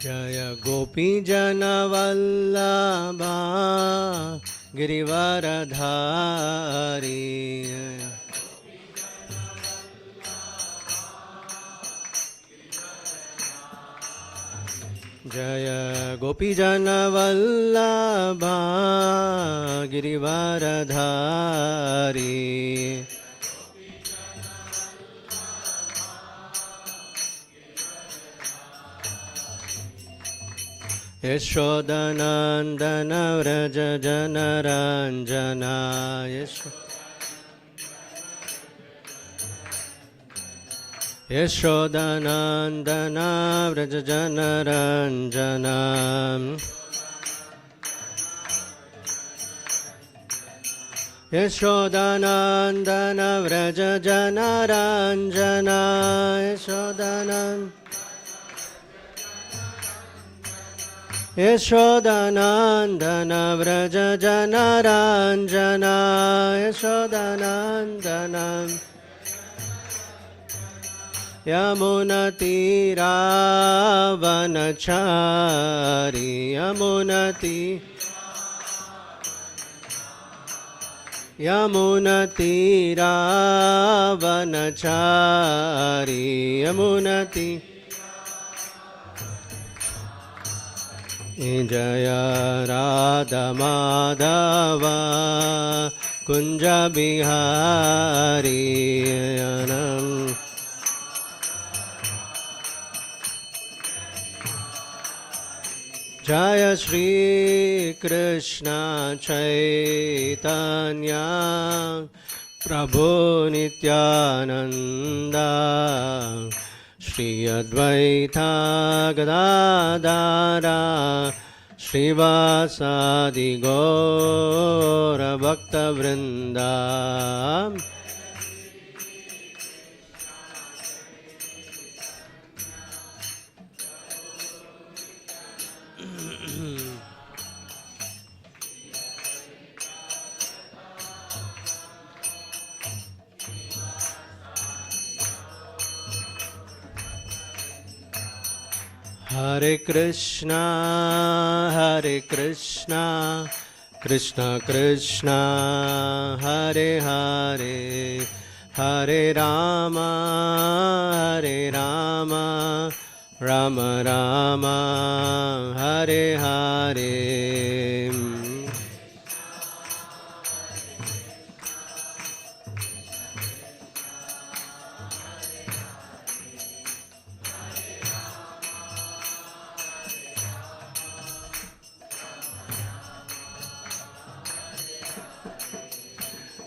जय गोपी जनवल्लभा गिरिवरधारी जय गोपी जनवल्लभा गिरिवरधारी यशोदनन्दन व्रज जनरञ्जना यशोदनन्दन व्रज जनरञ्जना यशोदनन्दन व्रज जनरञ्जना यशोदनन्दन व्रज जनरञ्जना यशोदनन्दन यमुनतीरावनचारी यमुनतीरावनचारी यमुनती जय राधा माधव कुंज बिहारी जय श्री कृष्ण चैतन्य प्रभु नित्यानंद श्री अद्वैता गदाधर श्रीवासादि गौर भक्तवृंद Hare Krishna, Krishna Krishna, Hare Hare, Hare Rama, Rama Rama, Hare Hare.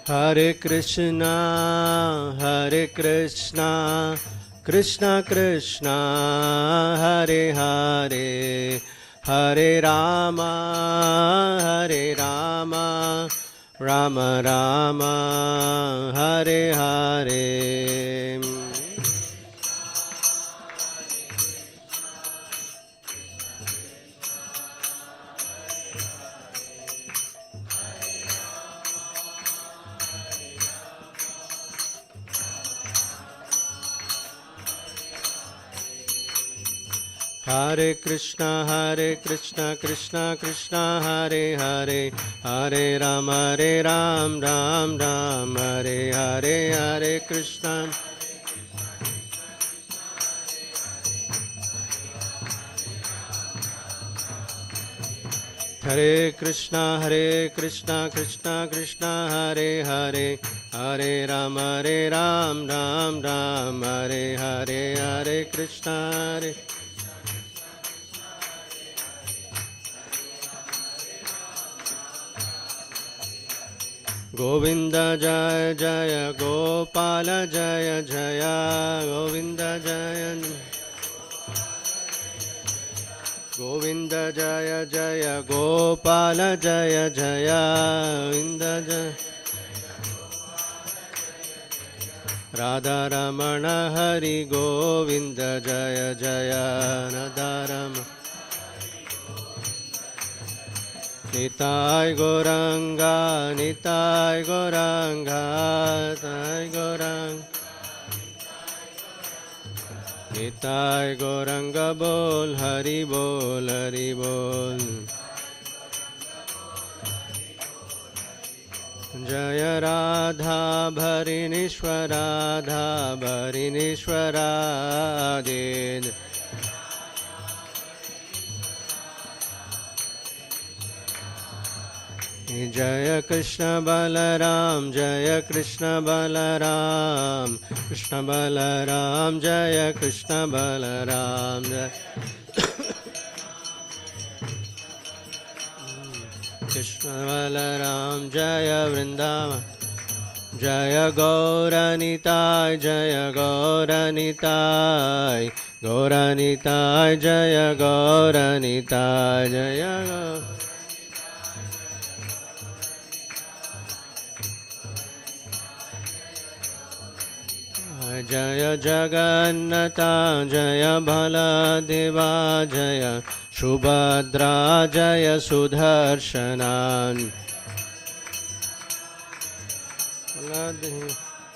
Hare Krishna, Krishna Krishna, Hare Hare, Hare Rama, Rama Rama, Hare Hare. Hare Krishna, Krishna Krishna, Hare Hare, Hare Ram, Ram Ram, Hare Hare, Hare Krishna. Hare Krishna, Krishna Krishna, Hare Hare, Hare Ram, Ram Ram, Hare Hare, Hare Krishna. Govinda Jaya Jaya Gopala Jaya Jaya Govinda Jaya Govinda Jaya Jaya Gopala Jaya Jaya Govinda Jaya Radha Ramana Hari Govinda Jaya Jaya Radha Ramana Nitai Goranga, Nitai Goranga, Nitai Goranga. Nitai Gauranga Bol, Hari Bol, Hari Bol. Jaya Radha Bharinishwara Radha Bharinishwara Did. Jaya Krishna Balaram, Jaya Krishna Balaram, Krishna Balaram, Jaya Krishna Balaram, Jaya Krishna Balaram, Jaya Vrindavan, Jaya Gauranitai, Jaya Gauranitai, Gauranitai, Jaya Gauranitai, Jaya Gauranitai. Jaya Jagannatha, Jaya Baladeva, Jaya Subhadra, Jaya Sudarshanan.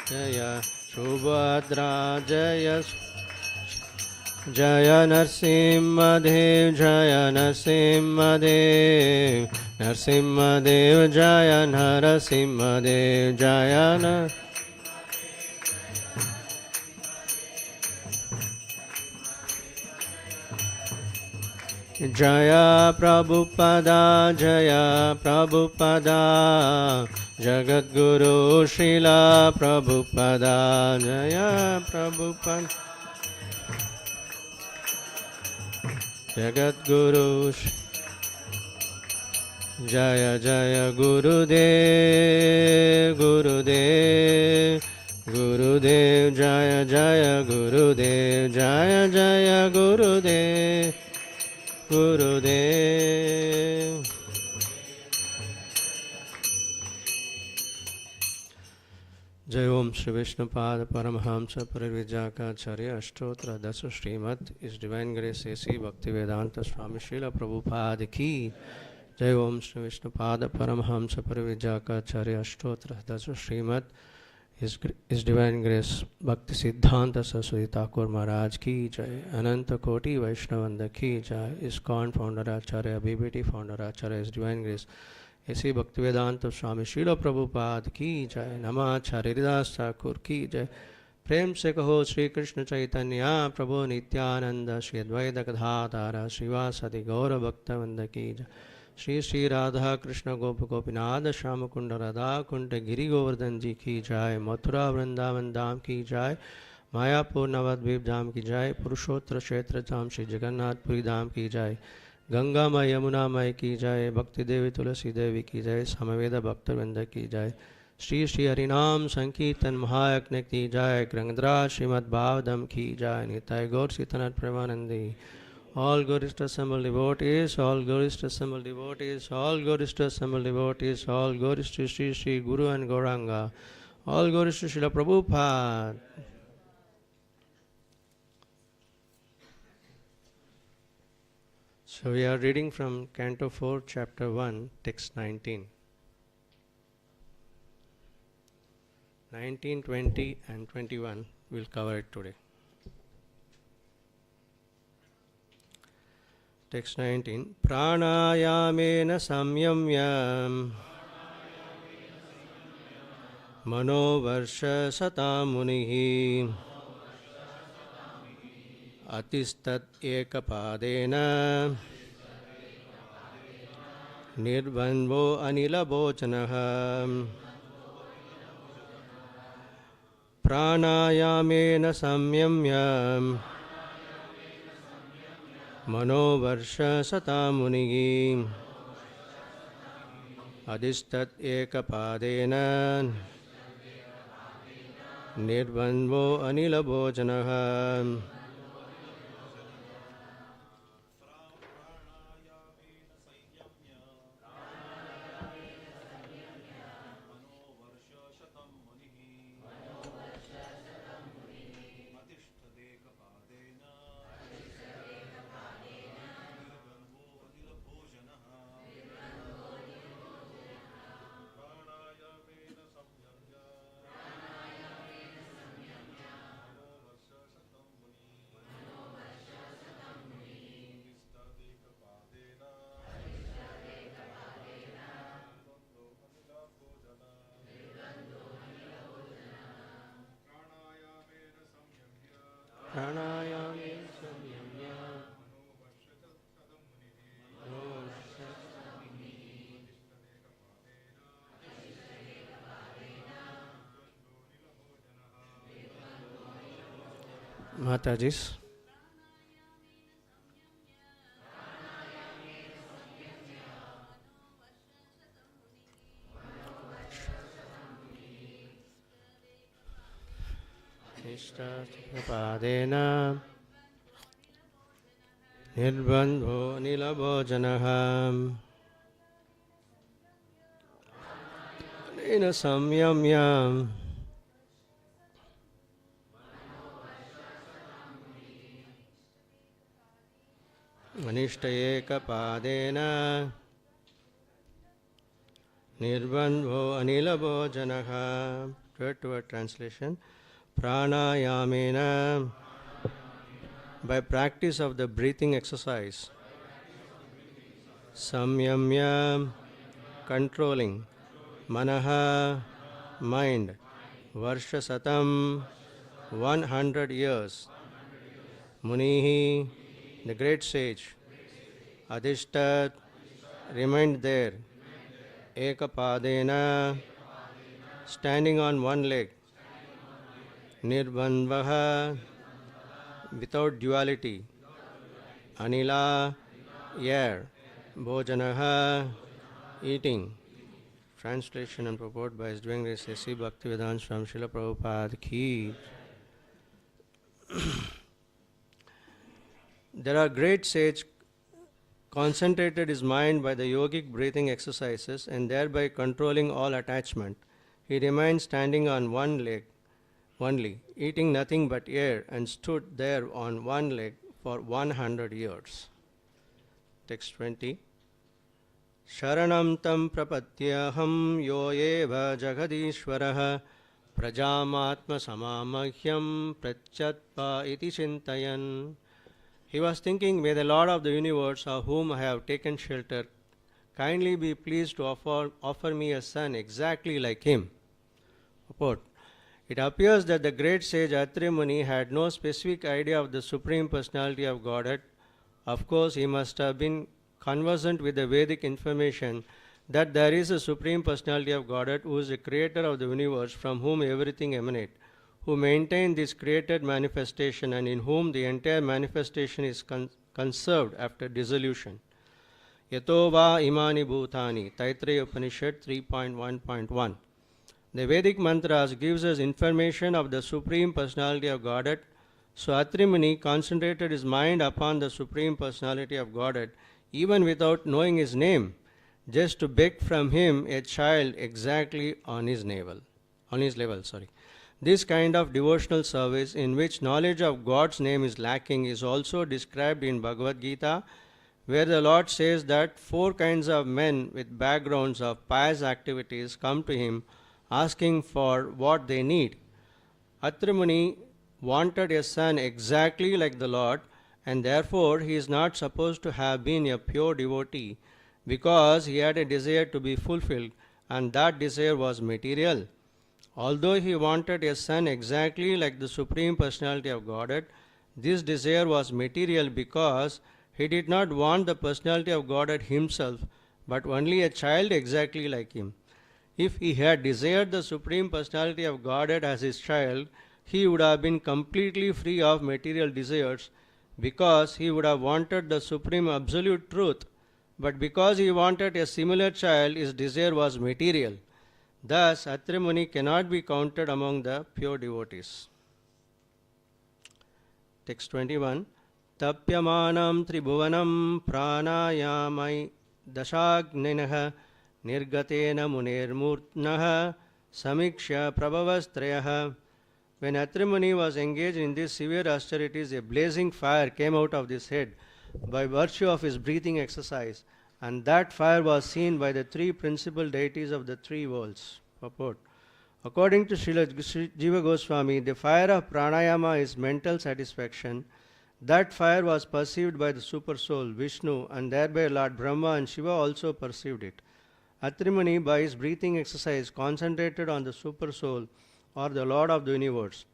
Jaya Subhadra, Jaya Jaya Narsimhadev, Jaya Narsimhadev, Narsimhadev, Jaya Narasimhadev, Jaya Nar. Jaya Prabhupada, Jaya Prabhupada, Jagat Guru Srila Prabhupada, Jaya Prabhupada, Jagat Guru, Jaya Jaya Gurudev, Gurudev, Gurudev, Jaya Jaya Gurudev, Jaya Jaya Gurudev. Gurudev. Jai Om Shri Vishnupada Paramahamsa Parivrajaka Ashtotra Dasa Srimad His Divine Grace A.C. Bhaktivedanta Swami Prabhupada Ki. Jai Om Shri Vishnupada Paramahamsa Parivrajaka Ashtotra Dasa Srimad His Divine Grace Bhakti Siddhanta Saraswati Thakur Maharaj Ki Jai. Ananta Koti Vaishnavanda Ki Jai. ISKCON Founder Acharya BBT Founder Acharya His Divine Grace A.C. Bhaktivedanta Swami Prabhupada Ki Jai. Namacharya Hridas Thakur Ki Jai. प्रेम से कहो श्री कृष्ण चैतन्य प्रभु नित्यानंद श्री अद्वैत गदाधर श्रीवासदि गौर भक्तवृंद की जय। श्री श्री राधा कृष्ण गोप गोपीनाथ श्याम कुंड राधा कुंड गिरि गोवर्धन जी की जय। मथुरा वृंदावन धाम की जय। मायापुर नवद्वीप धाम की जय। पुरुषोत्तर क्षेत्र धाम श्री जगन्नाथपुरी धाम की जय। गंगा मय यमुना मय की जय। भक्ति देवी तुलसी देवी की जय। समवेद भक्तवृंद की जय। श्री श्री हरिनाम संकीर्तन महायज्ञ की जय। ग्रंथराज श्रीमद् भागवतम की जय। निताय गौर सीतनाथ Premanandi. All glorious to assembled devotees, all glorious to assembled devotees, all glorious to assembled devotees, all glorious to Sri Sri Guru and Gauranga, all glorious to Srila Prabhupada. So we are reading from Canto 4, Chapter 1, Text 19. 19, 20 and 21 we'll cover it today. Text 19. Pranayamena samyamya manovarsha satamunihi atistat ekapadena nirbandvo anilabochanah. Pranayamena samyamya manovarsha satamunihi adistat ekapadena nirbandvo anilabochanah. pranayami samyamya Matajis. Padena Nirbandho Nilabhojanaham Nina Samyamyam Anishtayeka Padena Nirbandho Anilabhojanaham. Word-to-word translation. Pranayamena, by practice of the breathing exercise. Samyamya, controlling. Manaha, mind. Varshasatam, 100 years. Munihi, the great sage. Adhishtat, remained there. Ekapadena, standing on one leg. Nirbandvaha, without duality. Anila, air. Bhojanaha, eating. Translation and purport by His Divine Grace S.B. Bhaktivedanta Swami Prabhupada ki. There are great sage concentrated his mind by the yogic breathing exercises and thereby controlling all attachment. He remained standing on one leg only, eating nothing but air, and stood there on one leg for 100 years. Text 20. Sharanam tam prapatyaham yo eva jagadishvaraha prajamatma samamahyam pratyatpa iti chintayan. He was thinking, may the Lord of the universe, of whom I have taken shelter, kindly be pleased to offer me a son exactly like him. Report. It appears that the great sage Atri Muni had no specific idea of the Supreme Personality of Godhead. Of course, he must have been conversant with the Vedic information that there is a Supreme Personality of Godhead who is the creator of the universe, from whom everything emanates, who maintains this created manifestation and in whom the entire manifestation is conserved after dissolution. Yato va imani bhutani, Taittiriya Upanishad 3.1.1. The Vedic mantras gives us information of the Supreme Personality of Godhead. So Atri Muni concentrated his mind upon the Supreme Personality of Godhead, even without knowing his name, just to beg from him a child exactly on his level. This kind of devotional service, in which knowledge of God's name is lacking, is also described in Bhagavad Gita, where the Lord says that 4 kinds of men with backgrounds of pious activities come to him asking for what they need. Atri Muni wanted a son exactly like the Lord, and therefore he is not supposed to have been a pure devotee, because he had a desire to be fulfilled, and that desire was material. Although he wanted a son exactly like the Supreme Personality of Godhead, this desire was material because he did not want the Personality of Godhead himself, but only a child exactly like him. If he had desired the Supreme Personality of Godhead as his child, he would have been completely free of material desires, because he would have wanted the Supreme Absolute Truth. But because he wanted a similar child, his desire was material. Thus, Atri Muni cannot be counted among the pure devotees. Text 21. Tapyamanam tribhuvanam pranayamai dashagninaha nirgatena munirmurtnaha samiksha prabhavastrayaha. When Atri Muni was engaged in these severe austerities, a blazing fire came out of his head by virtue of his breathing exercise, and that fire was seen by the 3 principal deities of the 3 worlds. Purport. According to Srila Jiva Goswami, the fire of pranayama is mental satisfaction. That fire was perceived by the Super Soul, Vishnu, and thereby Lord Brahma and Shiva also perceived it. Atri Muni, by his breathing exercise, concentrated on the Super Soul, or the Lord of the universe.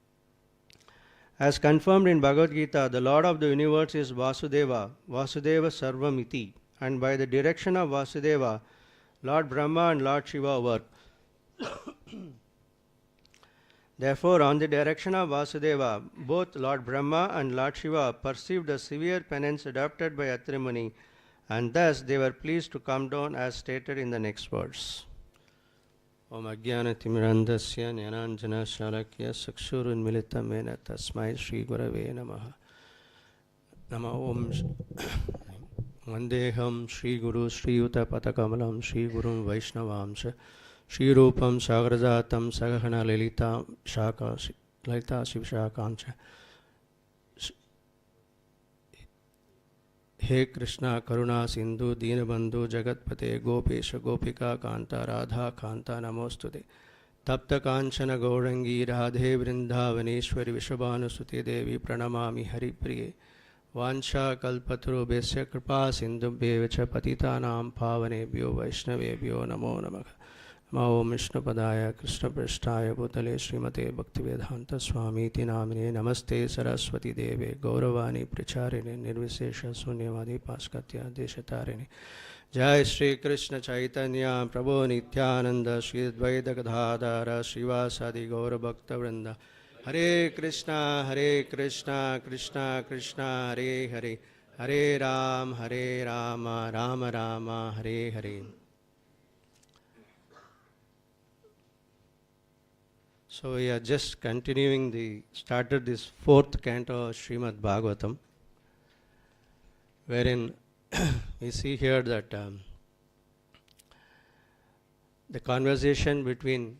As confirmed in Bhagavad Gita, the Lord of the universe is Vasudeva, Vasudeva Sarvamiti, and by the direction of Vasudeva, Lord Brahma and Lord Shiva work. Therefore, on the direction of Vasudeva, both Lord Brahma and Lord Shiva perceived the severe penance adopted by Atri Muni, and thus they were pleased to come down as stated in the next verse. Om Ajnanatimirandasya Jnananjana Shalakya Sakshurunmilitam Mena Tasmai Shri Gurave Namaha. Nama Om Vandeham Shri Guru Shri Yuta Patakamalam Shri Gurum Vaishnavamsha Shri Rupam Sagrajatam Sagahana Lalita Shaka Lalita Shivshakancha. He Krishna Karuna Sindhu Deenabandhu Jagatpate Gopesha Gopika Kanta Radha Kanta Namostude Tapta Kanchana Gaurangi Radhe Vrindavaneshwari Vishabhanusuti Devi Pranamami Haripriye Vansha Kalpatru Besya Kripa Sindhu Bevacha Patitanam Pavanebhyo Vaishnavebhyo Namo Namaha. Om Vishnu Padaya Krishna Prasthaya Bhutale Srimate Bhaktivedanta Swami Namine Namaste Saraswati Deve Gauravani Pracharine Nirvisesha Sunyavadi Paskatya Deshatarine Jai Shri Krishna Chaitanya Prabhu Nityananda Shri Advaita Gadadhara Srivasadi Gaura Bhakta Vrinda Hare Krishna Krishna Krishna Hare Hare Hare Rama Rama Rama Hare Hare. So we are just continuing started this fourth canto of Srimad Bhagavatam, wherein we see here that the conversation between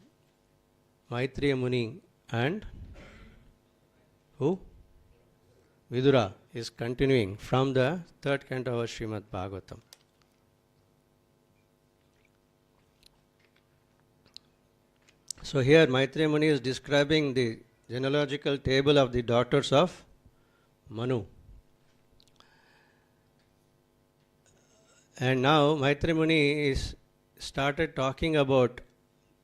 Maitreya Muni and who? Vidura is continuing from the third canto of Srimad Bhagavatam. So here Maitreya Muni is describing the genealogical table of the daughters of Manu. And now Maitreya Muni is started talking about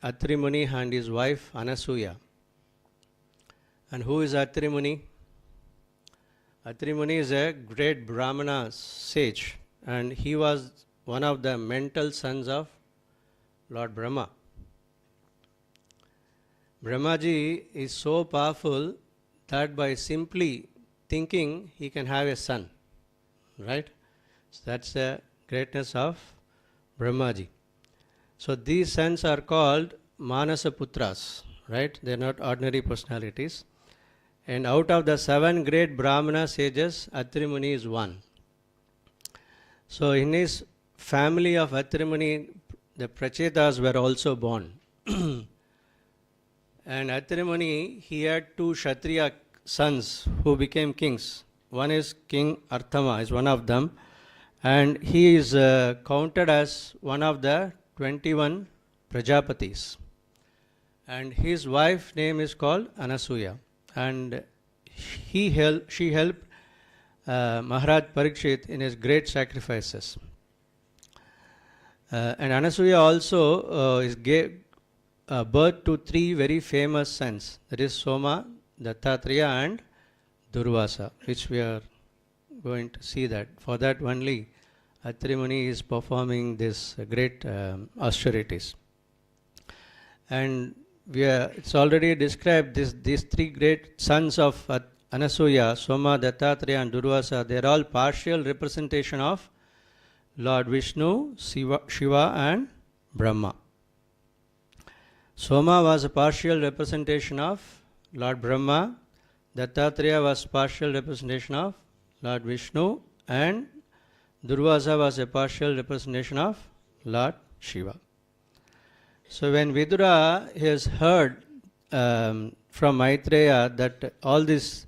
Atri Muni and his wife Anasuya. And who is Atri Muni? Atri Muni is a great Brahmana sage, and he was one of the mental sons of Lord Brahma. Brahmaji is so powerful that by simply thinking he can have a son, right? So that's the greatness of Brahmaji. So these sons are called Manasa Putras, right? They are not ordinary personalities. And out of the 7 great Brahmana sages, Atri Muni is one. So in his family of Atri Muni, the Prachetas were also born. And Atri Muni, he had 2 Kshatriya sons who became kings. One is King Arthama, is one of them. And he is counted as one of the 21 Prajapatis. And his wife's name is called Anasuya. And she helped Maharaj Parikshit in his great sacrifices. And Anasuya also gave birth to 3 very famous sons, that is Soma, Dattatreya and Durvasa, which we are going to see that. For that only Atri Muni is performing this great austerities. And it's already described these 3 great sons of Anasuya, Soma, Dattatreya and Durvasa. They are all partial representation of Lord Vishnu, Shiva and Brahma. Soma was a partial representation of Lord Brahma, Dattatreya was partial representation of Lord Vishnu, and Durvasa was a partial representation of Lord Shiva. So when Vidura has heard from Maitreya that all these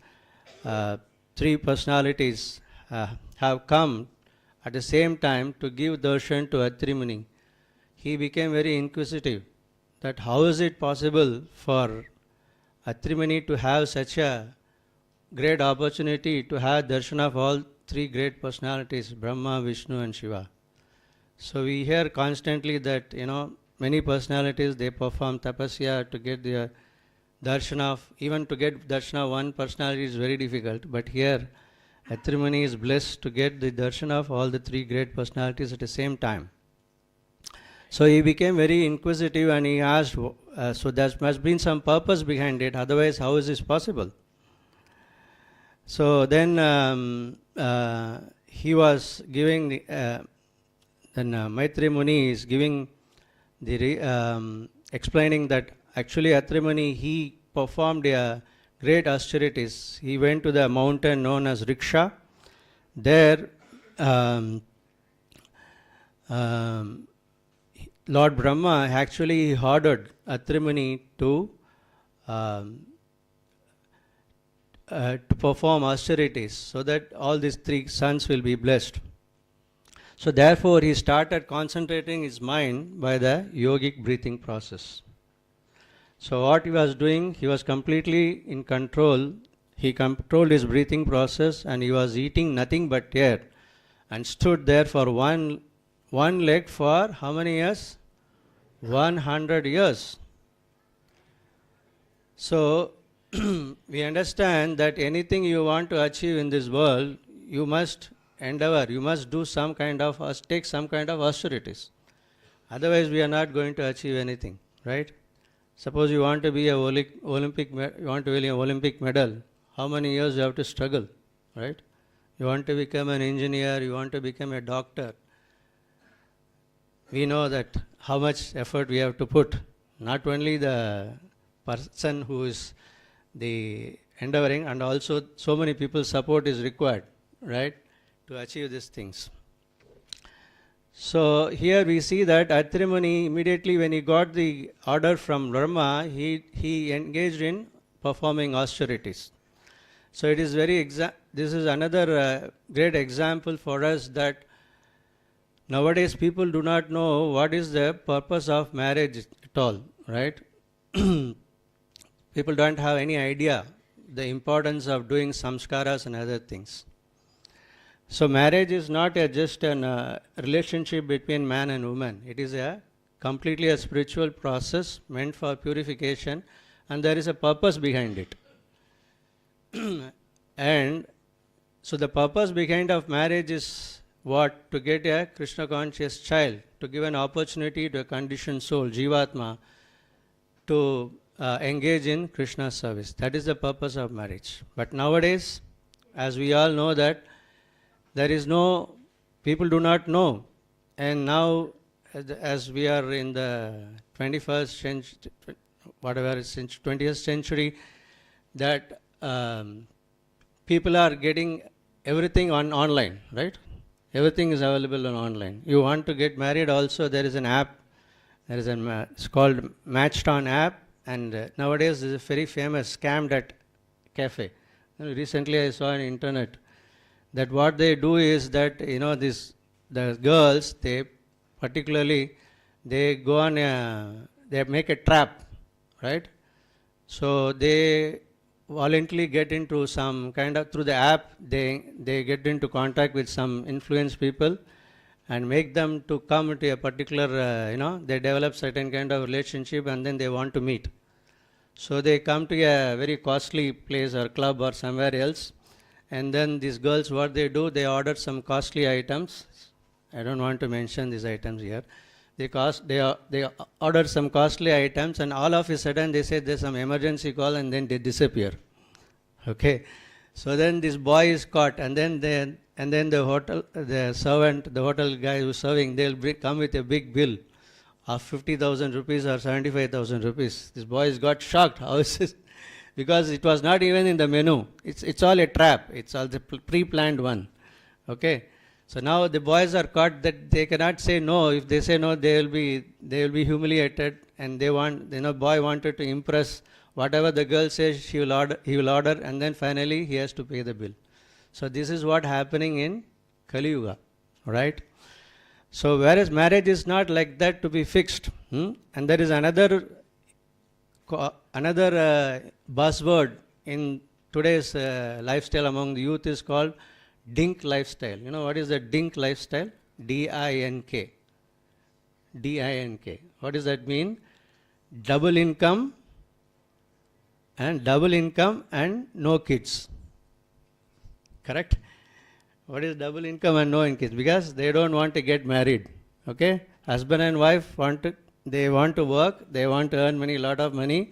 3 personalities have come at the same time to give darshan to Atri Muni, he became very inquisitive that how is it possible for Atri Muni to have such a great opportunity to have darshan of all 3 great personalities, Brahma, Vishnu and Shiva. So we hear constantly that, many personalities, they perform tapasya to get their darshan of, even to get darshan of one personality is very difficult, but here Atrimani is blessed to get the darshan of all the three great personalities at the same time. So he became very inquisitive and he asked, so there must be some purpose behind it, otherwise how is this possible? So then he was giving, Maitri Muni is giving the, explaining that actually Atri Muni, he performed great austerities. He went to the mountain known as Riksha. There, Lord Brahma actually ordered Atri Muni to perform austerities so that all these three sons will be blessed. So therefore, he started concentrating his mind by the yogic breathing process. So what he was doing, he was completely in control. He controlled his breathing process and he was eating nothing but air and stood there for one leg for how many years? 100 years. So we understand that anything you want to achieve in this world, you must endeavor, you must do some kind of, take some kind of austerities. Otherwise we are not going to achieve anything, right? Suppose you want to be you want to win an Olympic medal, how many years you have to struggle, right? You want to become an engineer, you want to become a doctor. We know that how much effort we have to put. Not only the person who is the endeavoring, and also so many people's support is required, right, to achieve these things. So here we see that Atri Muni, immediately when he got the order from Brahma, he engaged in performing austerities. So it is very this is another great example for us that nowadays people do not know what is the purpose of marriage at all, right? People don't have any idea the importance of doing samskaras and other things. So marriage is not just a relationship between man and woman. It is completely a spiritual process meant for purification, and there is a purpose behind it. And so the purpose behind of marriage is what? To get a Krishna conscious child, to give an opportunity to a conditioned soul, Jivatma, to engage in Krishna's service. That is the purpose of marriage. But nowadays, as we all know that there is no, people do not know. And now, as we are in the 21st century, whatever, 20th century, that people are getting everything online, right? Everything is available on online. You want to get married also, there is an app. There is it's called Matchstone app. And nowadays, this is very famous, Scam.at cafe. Recently, I saw on internet that what they do is that, the girls, they particularly, they go on they make a trap, right? So they voluntarily get into some kind of, through the app, they get into contact with some influenced people and make them to come to a particular, they develop certain kind of relationship and then they want to meet. So they come to a very costly place or club or somewhere else, and then these girls, what they do, they order some costly items. I don't want to mention these items here. They order some costly items, and all of a sudden they say there's some emergency call, and then they disappear. Okay, so then this boy is caught, and then the hotel guy who's serving, they'll come with a big bill of 50,000 rupees or 75,000 rupees. This boy has got shocked. How is this? Because it was not even in the menu. It's all a trap. It's all the pre-planned one. Okay. So now the boys are caught that they cannot say no. If they say no, they will be humiliated, and boy wanted to impress whatever the girl says. He will order, and then finally he has to pay the bill. So this is what happening in Kali Yuga, right? So whereas marriage is not like that to be fixed, and there is another buzzword in today's lifestyle among the youth is called dink lifestyle. You know what is the dink lifestyle? D-I-N-K. D-I-N-K. What does that mean? Double income, and double income and no kids. Correct? What is double income and no kids? Because they don't want to get married. Okay? Husband and wife want to work, they want to earn money, lot of money,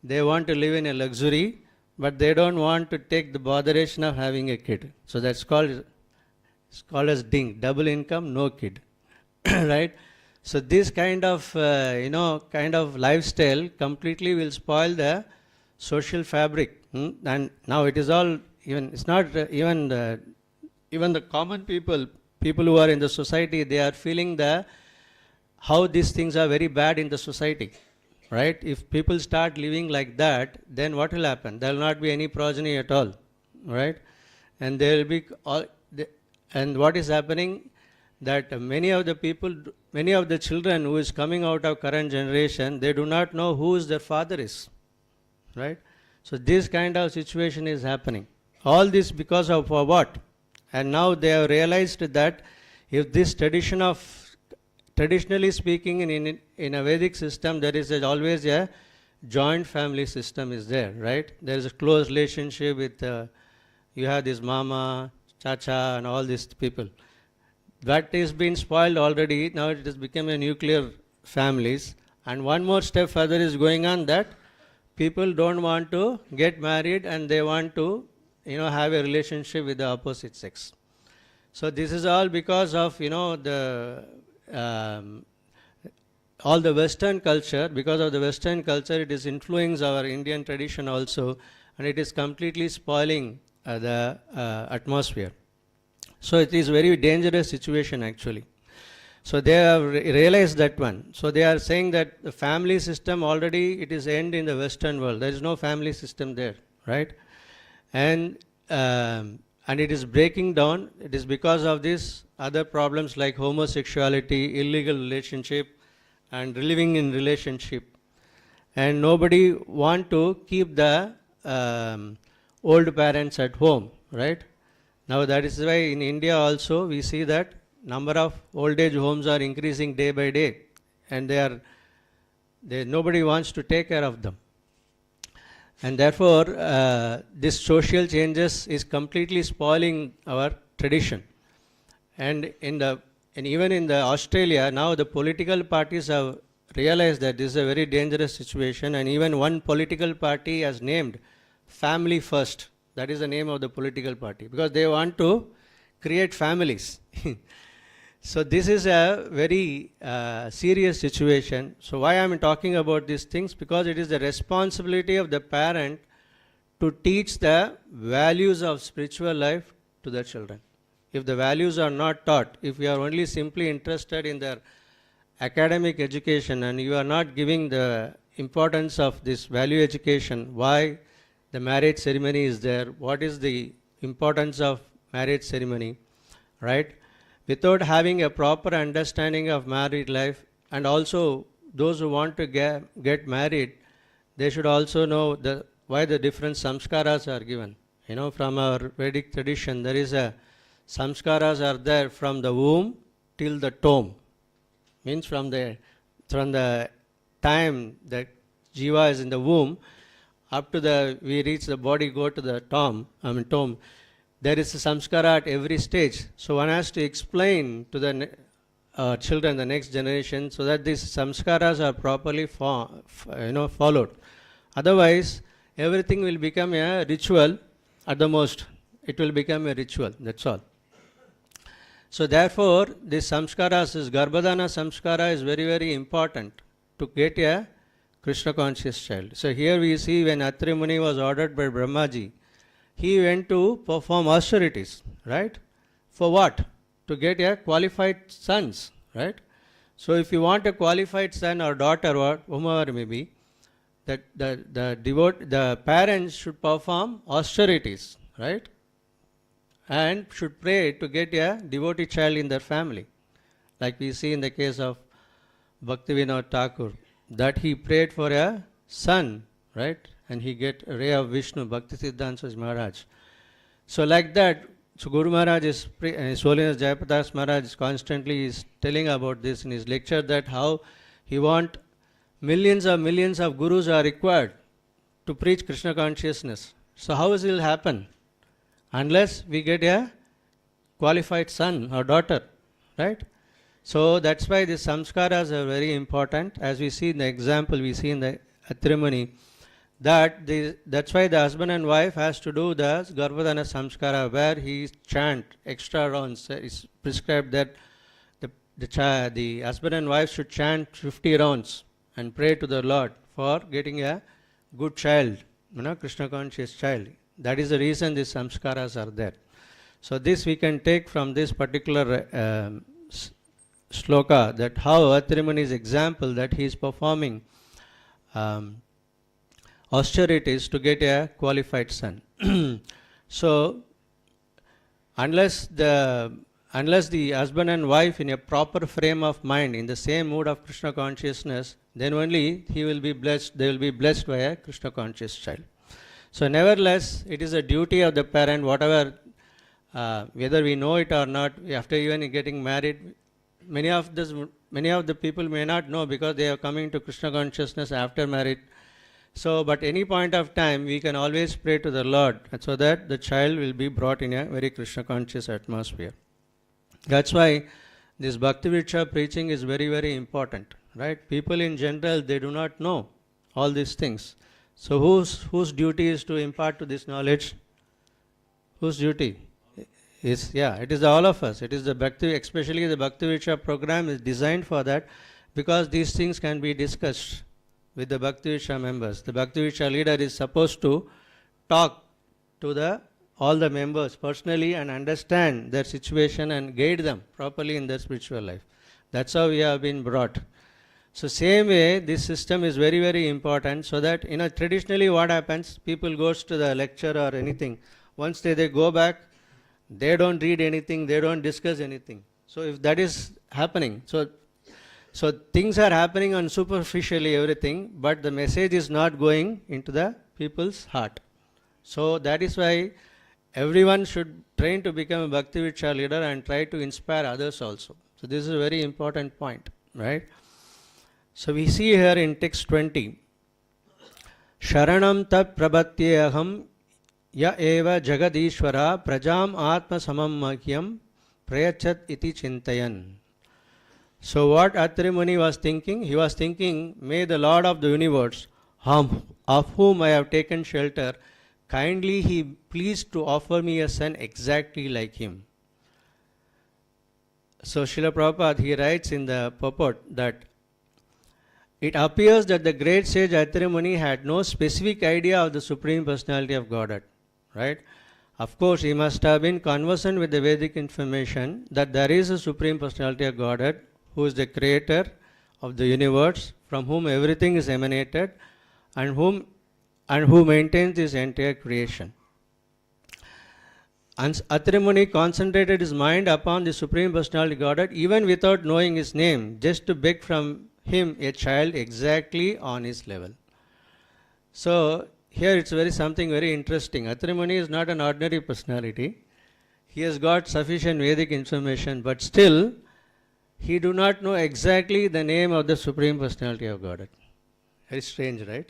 they want to live in a luxury, but they don't want to take the botheration of having a kid. So that's called as DINK, double income, no kid. Right? So this kind of lifestyle completely will spoil the social fabric. And now it is all even the common people who are in the society, they are feeling how these things are very bad in the society. Right? If people start living like that, then what will happen? There will not be any progeny at all. Right? And there will be and what is happening, that many of the children who is coming out of current generation, they do not know who their father is. Right? So this kind of situation is happening. All this because of what? And now they have realized that if this traditionally speaking, in a Vedic system, there is always a joint family system is there, right? There is a close relationship with, you have this mama, chacha, and all these people. That is been spoiled already. Now it has become a nuclear families. And one more step further is going on, that people don't want to get married and they want to, have a relationship with the opposite sex. So this is all because of, all the Western culture. Because of the Western culture, it is influencing our Indian tradition also, and it is completely spoiling the atmosphere. So it is very dangerous situation actually. So they have realized that one. So they are saying that the family system already, it is end in the Western world. There is no family system there, right? And it is breaking down. It is because of this other problems like homosexuality, illegal relationship, and living in relationship. And nobody want to keep the old parents at home, right? Now that is why in India also we see that number of old age homes are increasing day by day, and nobody wants to take care of them. And therefore this social changes is completely spoiling our tradition. And even in the Australia, now the political parties have realized that this is a very dangerous situation, and even one political party has named Family First. That is the name of the political party, because they want to create families. So this is a very serious situation. So why I am talking about these things? Because it is the responsibility of the parent to teach the values of spiritual life to the children. If the values are not taught, if you are only simply interested in their academic education and you are not giving the importance of this value education, why the marriage ceremony is there, what is the importance of marriage ceremony, right? Without having a proper understanding of married life, and also those who want to get married, they should also know why the different samskaras are given. From our Vedic tradition, there is a samskaras are there from the womb till the tomb. Means from the time that jiva is in the womb up to we reach the body, go to the tomb. There is a samskara at every stage. So one has to explain to the children, the next generation, so that these samskaras are properly followed. Otherwise, everything will become a ritual. At the most, it will become a ritual. That's all. So therefore, this samskaras, this Garbhadana samskara is very, very important to get a Krishna conscious child. So here we see when Atri Muni was ordered by Brahmaji, he went to perform austerities, right? For what? To get a qualified sons, right? So if you want a qualified son or daughter or whomever may be, the parents should perform austerities, right? And should pray to get a devotee child in their family. Like we see in the case of Bhaktivedanta Thakur, that he prayed for a son, right? And he get a ray of Vishnu, Bhaktivedanta Swami Maharaj. So like that, so Guru Maharaj His Holiness Jayaprakash Maharaj constantly is telling about this in his lecture, that how he want millions of gurus are required to preach Krishna consciousness. So how will it happen? Unless we get a qualified son or daughter, right? So that's why the samskaras are very important. As we see in the example, we see in the ceremony, that's why the husband and wife has to do the Garbhadana samskara, where he chant extra rounds. It's prescribed that the husband and wife should chant 50 rounds and pray to the Lord for getting a good child, Krishna conscious child. That is the reason these samskaras are there. So this we can take from this particular shloka, that how Atrimani's example that he is performing austerities to get a qualified son. So unless the husband and wife in a proper frame of mind, in the same mood of Krishna consciousness, then only they will be blessed by a Krishna conscious child. So nevertheless, it is a duty of the parent, whatever, whether we know it or not, after even getting married, many of the people may not know because they are coming to Krishna consciousness after marriage. So, but any point of time, we can always pray to the Lord so that the child will be brought in a very Krishna conscious atmosphere. That's why this Bhaktivedanta preaching is very, very important, right? People in general, they do not know all these things. So whose duty is to impart to this knowledge? Whose duty? It is all of us. It is the Bhakti, especially the Bhaktivedanta program is designed for that, because these things can be discussed with the Bhaktivedanta members. The Bhaktivedanta leader is supposed to talk to all the members personally and understand their situation and guide them properly in their spiritual life. That's how we have been brought. So same way, this system is very, very important, so that, traditionally what happens, people goes to the lecture or anything. Once they go back, they don't read anything, they don't discuss anything. So if that is happening, so things are happening on superficially everything, but the message is not going into the people's heart. So that is why everyone should train to become a Bhaktivedanta leader and try to inspire others also. So this is a very important point, right? So we see here in text 20, Sharanam tat prabatyeham ya eva jagadishvara prajam atma samamahyam prayachat iti chintayan. So what Atri Muni was thinking? He was thinking, may the Lord of the universe, of whom I have taken shelter, kindly he pleased to offer me a son exactly like him. So Srila Prabhupada, he writes in the purport that it appears that the great sage Atri Muni had no specific idea of the Supreme Personality of Godhead, right? Of course, he must have been conversant with the Vedic information that there is a Supreme Personality of Godhead who is the creator of the universe, from whom everything is emanated, and who maintains this entire creation. And Atri Muni concentrated his mind upon the Supreme Personality of Godhead even without knowing his name, just to beg from him a child exactly on his level. So here it's something very interesting. Atri Muni is not an ordinary personality. He has got sufficient Vedic information, but still he do not know exactly the name of the Supreme Personality of Godhead. Very strange, right?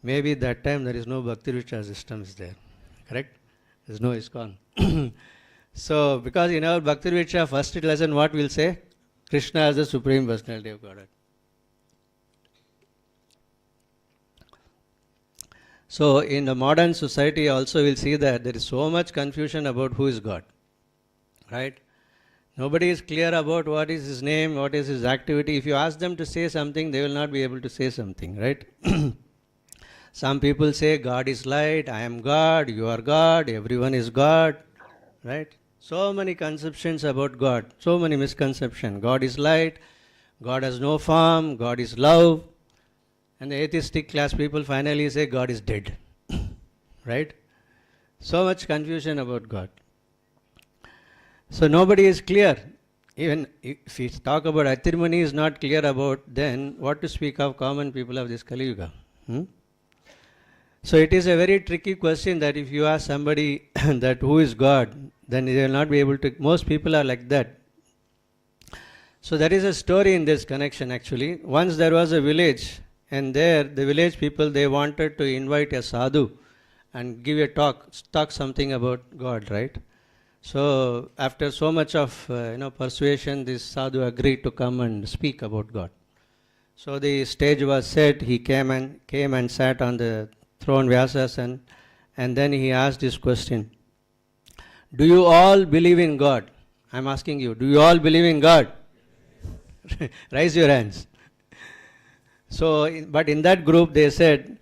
Maybe that time there is no Bhaktivedanta system is there, correct? There is no ISKCON. So because in our Bhaktivedanta first lesson, what we'll say? Krishna as the Supreme Personality of Godhead. So in the modern society also we'll see that there is so much confusion about who is God, right? Nobody is clear about what is his name, what is his activity. If you ask them to say something, they will not be able to say something, right? Some people say God is light, I am God, you are God, everyone is God, right? So many conceptions about God, so many misconceptions. God is light, God has no form, God is love. And the atheistic class people finally say God is dead, right? So much confusion about God. So nobody is clear. Even if we talk about Atri Muni is not clear about, then what to speak of common people of this Kali Yuga? So it is a very tricky question that if you ask somebody that who is God, then they will not be able to. Most people are like that. So there is a story in this connection actually. Once there was a village and there the village people, they wanted to invite a sadhu and give a talk something about God, right? So after so much of persuasion, this sadhu agreed to come and speak about God. So the stage was set. He came and sat on the throne, Vyasasana, and then he asked this question: do you all believe in God? I'm asking you, do you all believe in God? Raise your hands. So, but in that group they said,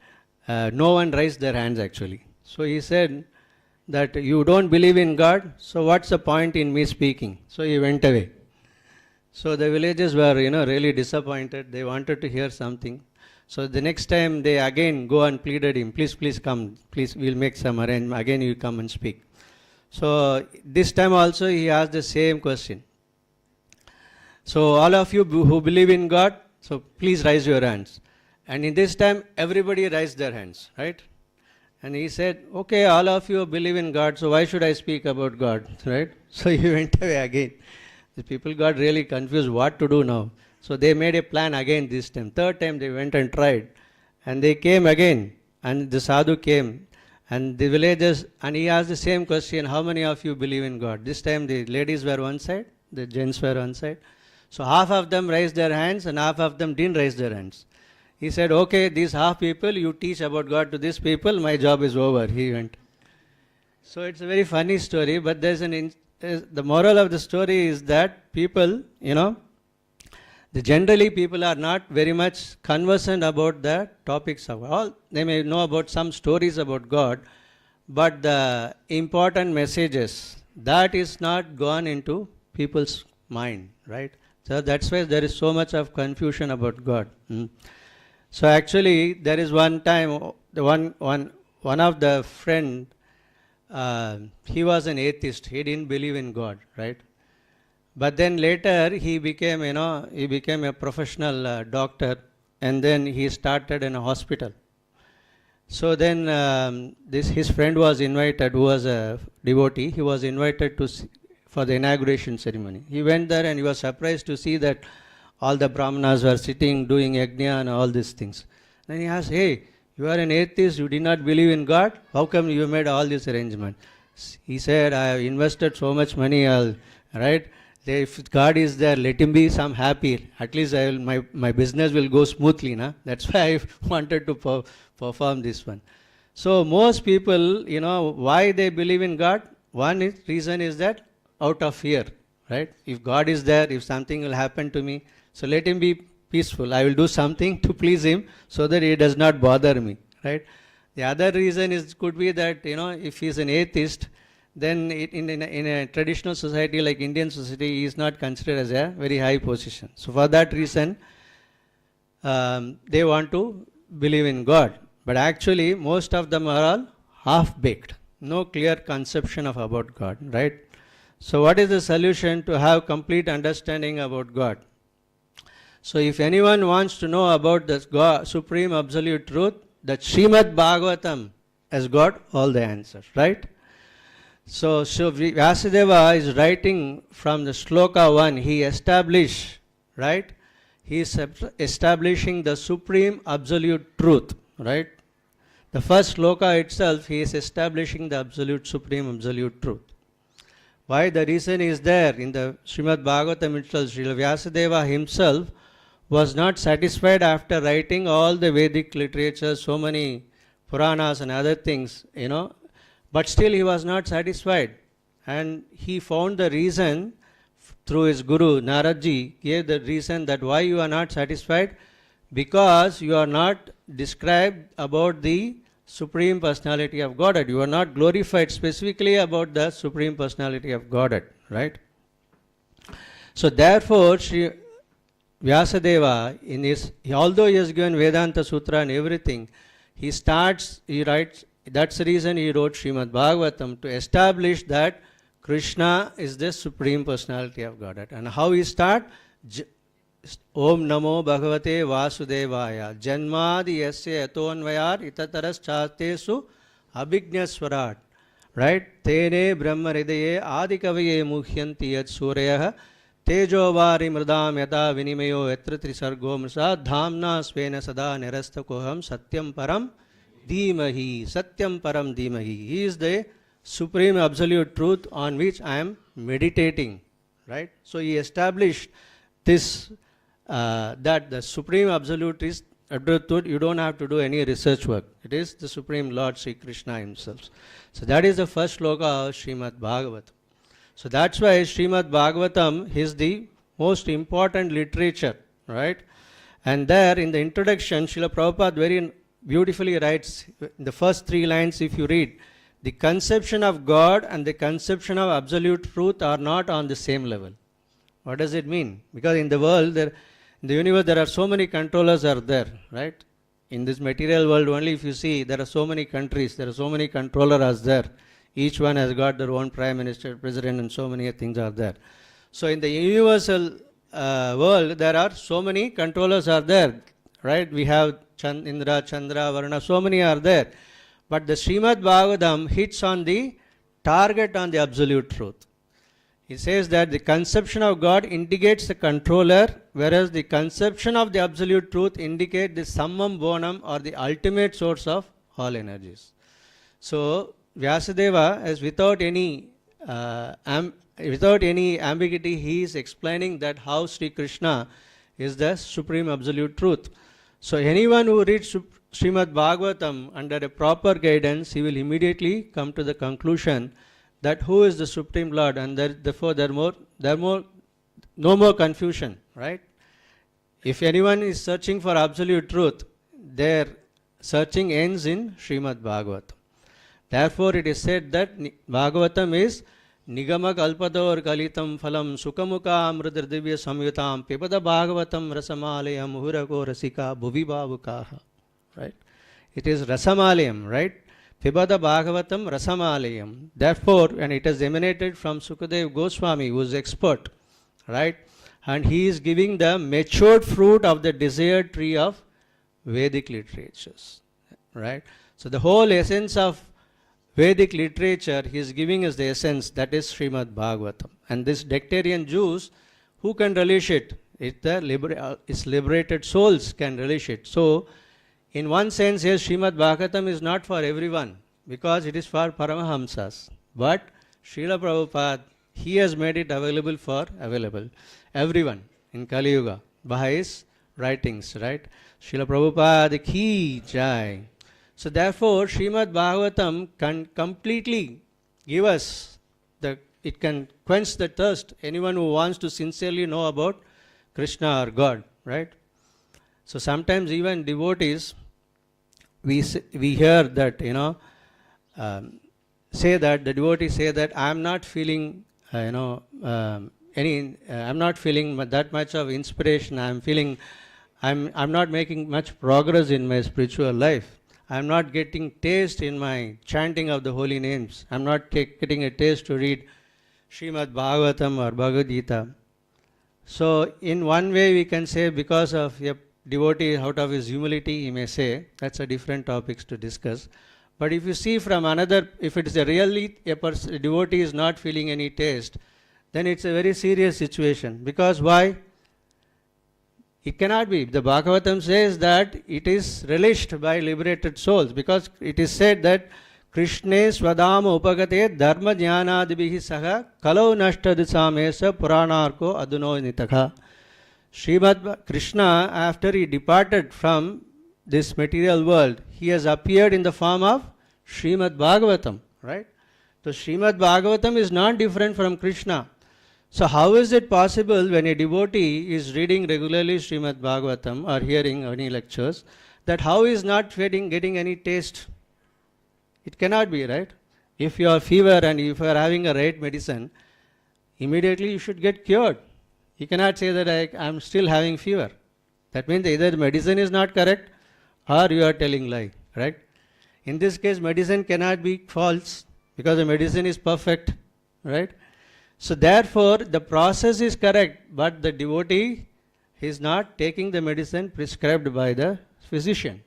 no one raised their hands actually. So he said that you don't believe in God, so what's the point in me speaking? So he went away. So the villagers were, really disappointed. They wanted to hear something. So the next time they again go and pleaded him, please come, please, we'll make some arrangement. Again you come and speak. So this time also he asked the same question. So all of you who believe in God, so please raise your hands. And in this time everybody raised their hands, right? And he said, okay, all of you believe in God, so why should I speak about God, right? So he went away again. The people got really confused what to do now. So they made a plan again this time. Third time they went and tried. And they came again. And the sadhu came. And the villagers, and he asked the same question, how many of you believe in God? This time the ladies were one side, the gents were one side. So half of them raised their hands and half of them didn't raise their hands. He said, okay, these half people, you teach about God to these people, my job is over. He went. So it's a very funny story, but there's the moral of the story is that people, generally people are not very much conversant about the topics of all. They may know about some stories about God, but the important messages, that is not gone into people's mind, right? So that's why there is so much of confusion about God. So actually, there is one time, one of the friend, he was an atheist. He didn't believe in God, right? But then later he became, a professional doctor, and then he started in a hospital. So then his friend was invited, who was a devotee. He was invited for the inauguration ceremony. He went there and he was surprised to see that all the brahmanas were sitting, doing yajna and all these things. Then he asked, hey, you are an atheist, you did not believe in God, how come you made all this arrangement? He said, I have invested so much money, right? If God is there, let him be some happy. At least my business will go smoothly. Nah? That's why I wanted to perform this one. So most people, why they believe in God? One reason is that out of fear, right? If God is there, if something will happen to me, so let him be peaceful. I will do something to please him so that he does not bother me, right? The other reason could be that, if he is an atheist, then in a traditional society like Indian society, he is not considered as a very high position. So for that reason, they want to believe in God. But actually, most of them are all half-baked. No clear conception about God, right? So what is the solution to have complete understanding about God? So if anyone wants to know about the God, Supreme Absolute Truth, the Srimad Bhagavatam has got all the answers, right? So Vyasadeva is writing from the Shloka 1, he established, right? He is establishing the Supreme Absolute Truth, right? The first Shloka itself, he is establishing the Absolute Supreme Absolute Truth. Why? The reason is there in the Srimad Bhagavatam itself. Srila Vyasadeva himself was not satisfied after writing all the Vedic literature, so many Puranas and other things, but still he was not satisfied. And he found the reason through his Guru, Naradji, gave the reason that why you are not satisfied, because you are not described about the Supreme Personality of Godhead. You are not glorified specifically about the Supreme Personality of Godhead, right? So therefore, Sri Vyasadeva, although he has given Vedanta Sutra and everything, he writes, that's the reason he wrote Srimad Bhagavatam, to establish that Krishna is the Supreme Personality of Godhead. And how he start? Om Namo Bhagavate Vasudevaya Janmadi Yasya Atonvayar Itataras Chatesu Abhignaswarat, right? Tene Brahma Hridaye Adikavaye Muhyanti Yat Suryaha Tejovari mridam yata vinimayo yatra trisargo mrisa dhamna svena sada nirastakoham satyam param dhimahi. Satyam param dhimahi. He is the supreme absolute truth on which I am meditating. Right? So he established this, that the supreme absolute is truth. You don't have to do any research work. It is the Supreme Lord Sri Krishna himself. So that is the first sloka of Srimad Bhagavatam. So that's why Srimad Bhagavatam is the most important literature, right? And there in the introduction, Srila Prabhupada very beautifully writes, in the first 3 lines if you read, the conception of God and the conception of absolute truth are not on the same level. What does it mean? Because in the world, in the universe, there are so many controllers are there, right? In this material world only, if you see, there are so many countries, there are so many controllers there. Each one has got their own prime minister, president, and so many things are there. So in the universal world, there are so many controllers are there, right? We have Indra, Chandra, Varuna, so many are there. But the Srimad Bhagavatam hits on the target on the absolute truth. He says that the conception of God indicates the controller, whereas the conception of the absolute truth indicates the summum bonum or the ultimate source of all energies. So Vyasadeva, as without any ambiguity, he is explaining that how Sri Krishna is the supreme absolute truth. So anyone who reads Srimad Bhagavatam under a proper guidance, he will immediately come to the conclusion that who is the Supreme Lord, and therefore no more confusion, right? If anyone is searching for absolute truth, their searching ends in Srimad Bhagavatam. Therefore it is said that Bhagavatam is Nigama Kalpador Kalitam Phalam Sukamuka Amrudra Divya Samyutam Pipada Bhagavatam Rasamalayam Muhurako Rasika Bhuvi Bhavukaha. Right? It is Rasamalayam, right? Pibada Bhagavatam Rasamalayam. Therefore, and it has emanated from Sukadev Goswami, who is expert, right? And he is giving the matured fruit of the desired tree of Vedic literatures, right? So the whole essence of Vedic literature, he is giving us the essence, that is Srimad Bhagavatam. And this Dectarian Jews, who can relish it? Its liberated souls can relish it. So, in one sense, yes, Srimad Bhagavatam is not for everyone, because it is for Paramahamsas. But Srila Prabhupada, he has made it available for everyone in Kali Yuga by his writings, right? Srila Prabhupada ki jai. So therefore, Srimad Bhagavatam can completely give us it can quench the thirst, anyone who wants to sincerely know about Krishna or God, right? So sometimes even devotees, we hear that, say that, the devotees say that I am not feeling, I'm not feeling that much of inspiration. I'm not making much progress in my spiritual life. I'm not getting taste in my chanting of the holy names. I'm not getting a taste to read Srimad Bhagavatam or Bhagavad Gita. So in one way we can say, because of a devotee out of his humility, he may say, that's a different topics to discuss. But if you see from another, if it is a devotee is not feeling any taste, then it's a very serious situation. Because why? It cannot be. The Bhagavatam says that it is relished by liberated souls, because it is said that Krishne Swadama Upagate Dharma Jnanadibihi Saha Kalau Nashtadisamesa Puranarko Aduno Nitaka. Srimad Krishna, after he departed from this material world, he has appeared in the form of Srimad Bhagavatam, right? So Srimad Bhagavatam is not different from Krishna. So how is it possible when a devotee is reading regularly Srimad Bhagavatam or hearing any lectures, that how is not getting any taste? It cannot be, right? If you are fever and if you are having a right medicine, immediately you should get cured. You cannot say that I am still having fever. That means either the medicine is not correct or you are telling lie, right? In this case, medicine cannot be false because the medicine is perfect, right? So therefore, the process is correct, but the devotee is not taking the medicine prescribed by the physician,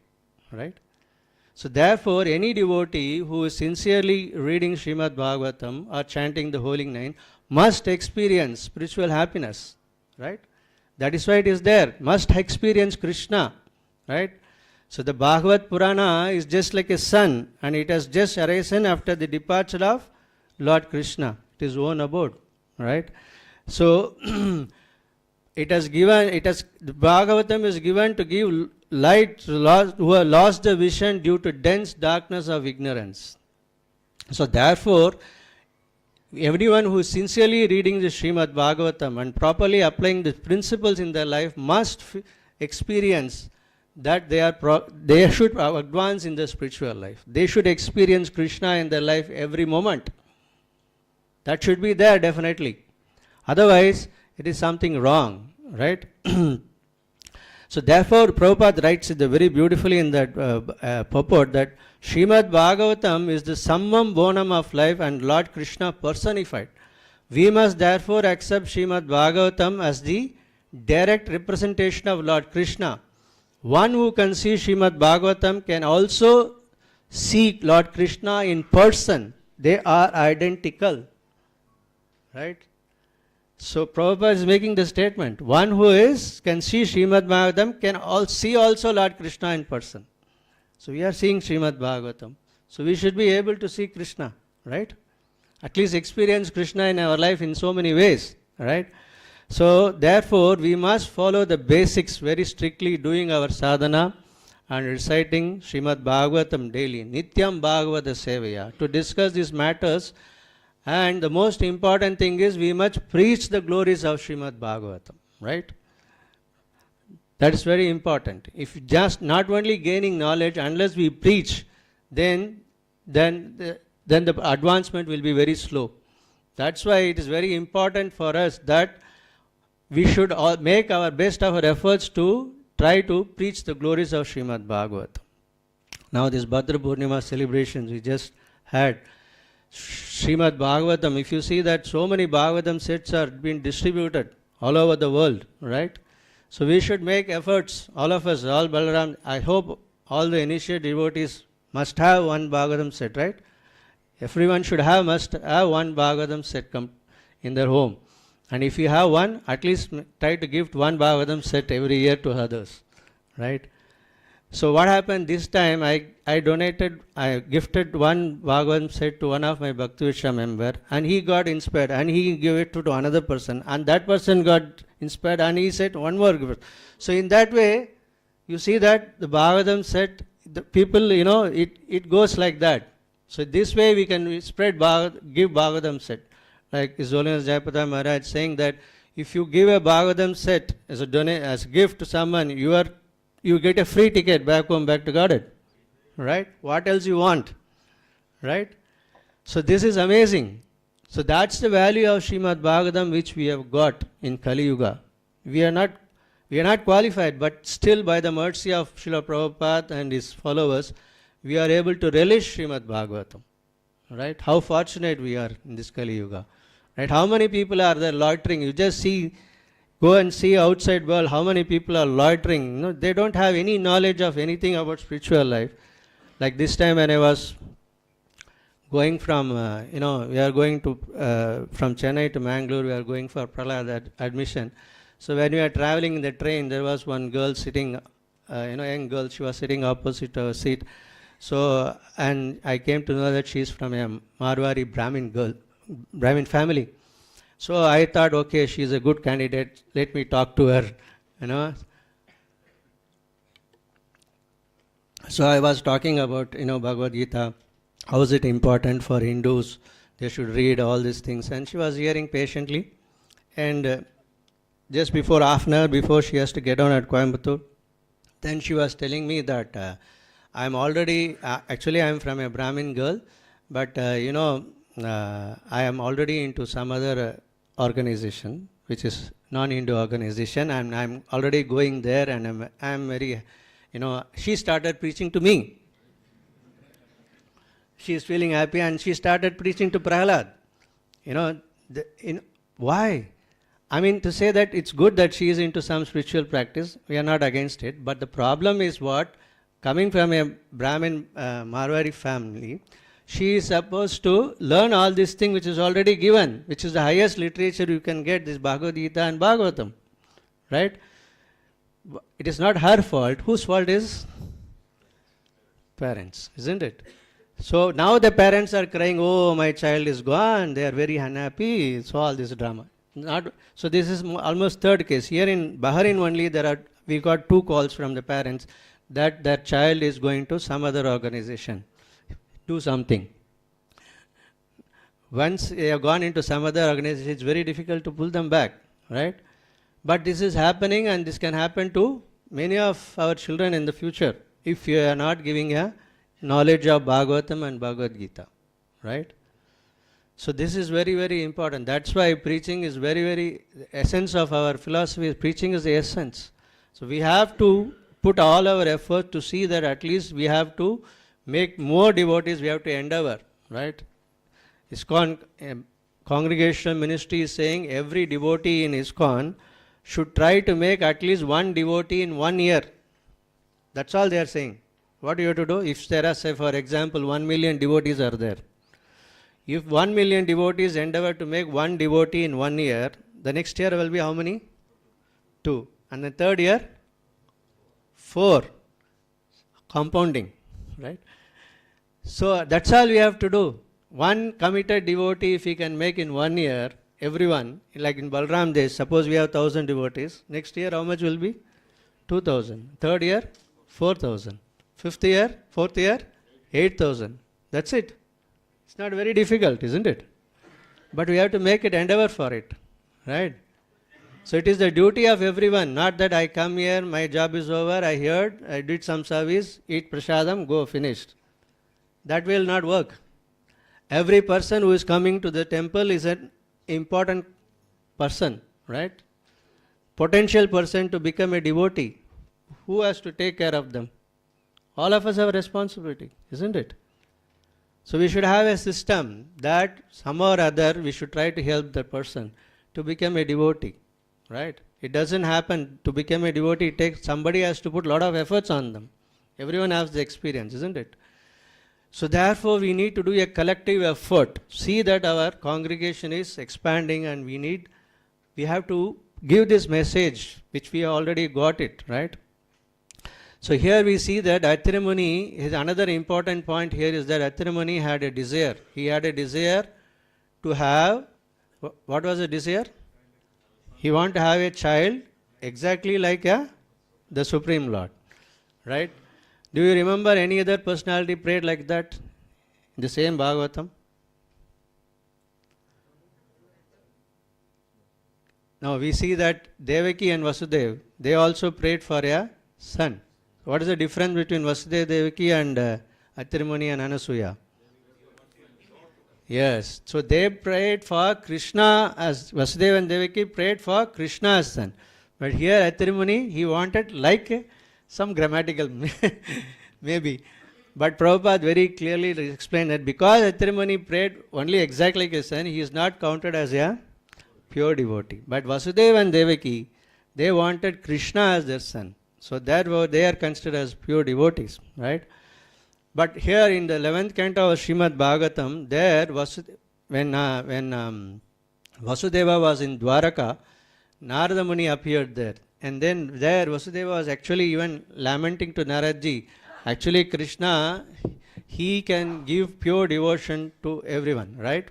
right? So therefore, any devotee who is sincerely reading Srimad Bhagavatam or chanting the holy name must experience spiritual happiness, right? That is why it is there. Must experience Krishna, right? So the Bhagavad Purana is just like a sun, and it has just arisen after the departure of Lord Krishna. It is own abode, right? So the Bhagavatam is given to give light to those who have lost the vision due to dense darkness of ignorance. So therefore, everyone who is sincerely reading the Srimad Bhagavatam and properly applying the principles in their life must experience that they should advance in the spiritual life. They should experience Krishna in their life every moment. That should be there definitely. Otherwise, it is something wrong, right? So therefore, Prabhupada writes it very beautifully in that purport that Srimad Bhagavatam is the summum bonum of life and Lord Krishna personified. We must therefore accept Srimad Bhagavatam as the direct representation of Lord Krishna. One who can see Srimad Bhagavatam can also see Lord Krishna in person. They are identical, right? So Prabhupada is making the statement, one who can see Srimad Bhagavatam can see also Lord Krishna in person. So we are seeing Srimad Bhagavatam. So we should be able to see Krishna, right? At least experience Krishna in our life in so many ways, right? So therefore we must follow the basics very strictly, doing our sadhana and reciting Srimad Bhagavatam daily, Nityam Bhagavata Sevaya, to discuss these matters. And the most important thing is we must preach the glories of Srimad Bhagavatam, right? That is very important. If just not only gaining knowledge, unless we preach, then the advancement will be very slow. That's why it is very important for us that we should all make our best of our efforts to try to preach the glories of Srimad Bhagavatam. Now this Bhadra Purnima celebrations we just had, Srimad Bhagavatam, if you see that so many Bhagavatam sets are being distributed all over the world, right? So we should make efforts, all of us, all Balaram, I hope all the initiate devotees must have one Bhagavatam set, right? Everyone must have one Bhagavatam set in their home. And if you have one, at least try to gift one Bhagavatam set every year to others, right? So what happened this time, I gifted one Bhagavatam set to one of my Bhaktivedanta member, and he got inspired and he gave it to another person, and that person got inspired and he said one more gift. So in that way, you see that the Bhagavatam set, the people, it goes like that. So this way we can spread give Bhagavatam set. Like His Holiness Jayapataka Maharaj saying that if you give a Bhagavatam set as a gift to someone, you get a free ticket back home, back to Godhead, right? What else you want, right? So this is amazing. So that's the value of Srimad Bhagavatam which we have got in Kali Yuga. We are not qualified, but still by the mercy of Srila Prabhupada and his followers, we are able to relish Srimad Bhagavatam, right? How fortunate we are in this Kali Yuga, right? How many people are there loitering? You just go and see outside world how many people are loitering. They don't have any knowledge of anything about spiritual life. Like this time when I was going from, we are going to, from Chennai to Mangalore, we are going for Prahlad admission. So when we are traveling in the train, there was one girl sitting, young girl, she was sitting opposite our seat. So, and I came to know that she is from a Murari Brahmin family. So I thought, okay, she is a good candidate, let me talk to her, So I was talking about, Bhagavad Gita, how is it important for Hindus, they should read all these things. And she was hearing patiently. And just before half an hour before she has to get on at Coimbatore, then she was telling me that I'm already, actually I'm from a Brahmin girl, but I am already into some other organization, which is non-Hindu organization, and I'm already going there, and I'm very, she started preaching to me. She is feeling happy, and she started preaching to Prahlad. Why? I mean, to say that it's good that she is into some spiritual practice, we are not against it, but the problem is what? Coming from a Brahmin Marwari family, she is supposed to learn all this thing which is already given, which is the highest literature you can get, this Bhagavad Gita and Bhagavatam. Right? It is not her fault. Whose fault is? Parents, isn't it? So now the parents are crying, oh, my child is gone, they are very unhappy, so all this drama. So this is almost third case. Here in Bahrain only, we got 2 calls from the parents that their child is going to some other organization, do something. Once they have gone into some other organization, it's very difficult to pull them back, right? But this is happening, and this can happen to many of our children in the future if you are not giving a knowledge of Bhagavatam and Bhagavad Gita, right? So this is very, very important. That's why preaching is very, very, the essence of our philosophy. Preaching is the essence. So we have to put all our effort to see that at least we have to make more devotees, we have to endeavor, right? ISKCON congregational ministry is saying every devotee in ISKCON should try to make at least 1 devotee in 1 year. That's all they are saying. What do you have to do? If there are, say for example, 1 million devotees are there. If 1 million devotees endeavor to make 1 devotee in 1 year, the next year will be how many? 2. And the third year? 4. Compounding, right? So that's all we have to do. 1 committed devotee, if we can make in 1 year, everyone, like in Balaramdesh, suppose we have 1,000 devotees, next year how much will be? 2,000. Third year? 4,000. Fifth year? Fourth year? 8,000. That's it. It's not very difficult, isn't it? But we have to make it, endeavor for it, right? So it is the duty of everyone, not that I come here, my job is over, I heard, I did some service, eat prasadam, go, finished. That will not work. Every person who is coming to the temple is an important person, right? Potential person to become a devotee. Who has to take care of them? All of us have a responsibility, isn't it? So we should have a system that somehow or other we should try to help the person to become a devotee, right? It doesn't happen. To become a devotee, somebody has to put a lot of efforts on them. Everyone has the experience, isn't it? So therefore we need to do a collective effort. See that our congregation is expanding, and we have to give this message which we already got it, right? So here we see that Atri Muni, his another important point here is that Atri Muni had a desire. He had a desire to have, what was the desire? He wanted to have a child exactly like the Supreme Lord, right? Do you remember any other personality prayed like that in the same Bhagavatam? Now we see that Devaki and Vasudeva, they also prayed for a son. What is the difference between Vasudeva Devaki and Atri Muni and Anasuya? Yes, so they prayed for Krishna as Vasudeva and Devaki prayed for Krishna as son. But here Atri Muni, he wanted like some grammatical maybe. But Prabhupada very clearly explained that because Atri Muni prayed only exactly like his son, he is not counted as a pure devotee. But Vasudeva and Devaki, they wanted Krishna as their son. So therefore they are considered as pure devotees, right? But here in the 11th canto of Srimad Bhagavatam, there when Vasudeva was in Dwaraka, Narada Muni appeared there. And then there Vasudeva was actually even lamenting to Naradji, actually Krishna, he can give pure devotion to everyone, right?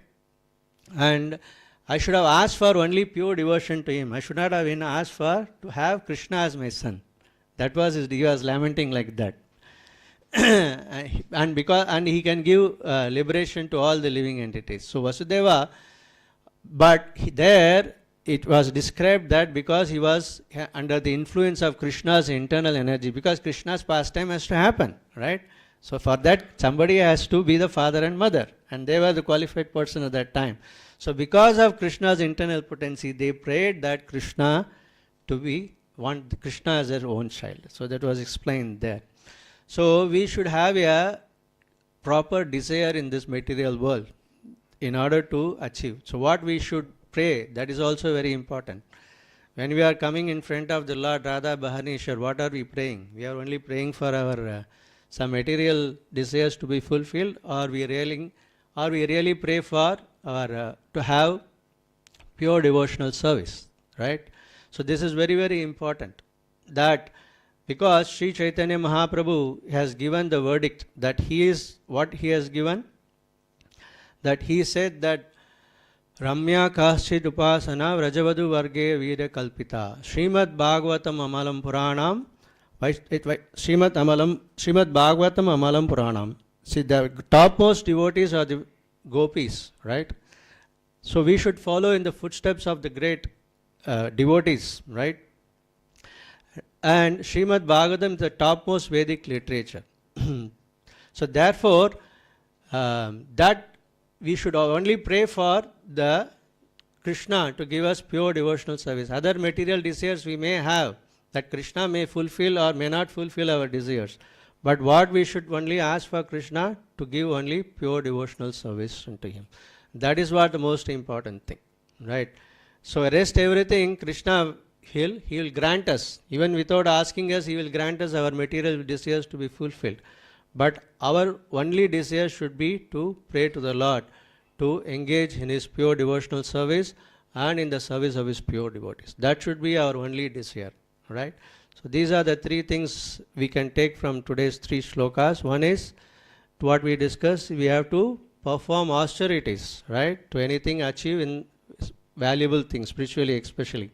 And I should have asked for only pure devotion to him. I should not have even asked for to have Krishna as my son. That was he was lamenting like that. and he can give liberation to all the living entities. So Vasudeva, but there it was described that because he was under the influence of Krishna's internal energy, because Krishna's pastime has to happen, right? So for that somebody has to be the father and mother, and they were the qualified person at that time. So because of Krishna's internal potency, they prayed that Krishna want Krishna as their own child. So that was explained there. So we should have a proper desire in this material world in order to achieve. So what we should pray, that is also very important. When we are coming in front of the Lord Radha Bharaneshwar, what are we praying? We are only praying for our some material desires to be fulfilled, or we really pray for or to have pure devotional service, right? So this is very, very important, that because Sri Chaitanya Mahaprabhu has given the verdict that he is what he has given, that he said that Ramya Kaschid Upasana Vrajavadu Varge Veera Kalpita Srimad Bhagavatam Amalam Puranam Srimad Bhagavatam Amalam Puranam. See, the topmost devotees are the gopis, right? So we should follow in the footsteps of the great devotees, right? And Srimad Bhagavatam is the topmost Vedic literature. So therefore, that we should only pray for the Krishna to give us pure devotional service. Other material desires we may have, that Krishna may fulfill or may not fulfill our desires. But what we should only ask for Krishna to give only pure devotional service unto him. That is what the most important thing, right? So rest everything, Krishna, he will grant us. Even without asking us, he will grant us our material desires to be fulfilled. But our only desire should be to pray to the Lord, to engage in his pure devotional service and in the service of his pure devotees. That should be our only desire, right? So these are the three things we can take from today's three shlokas. One is, to what we discussed, we have to perform austerities, right? To anything achieve in valuable things, spiritually especially.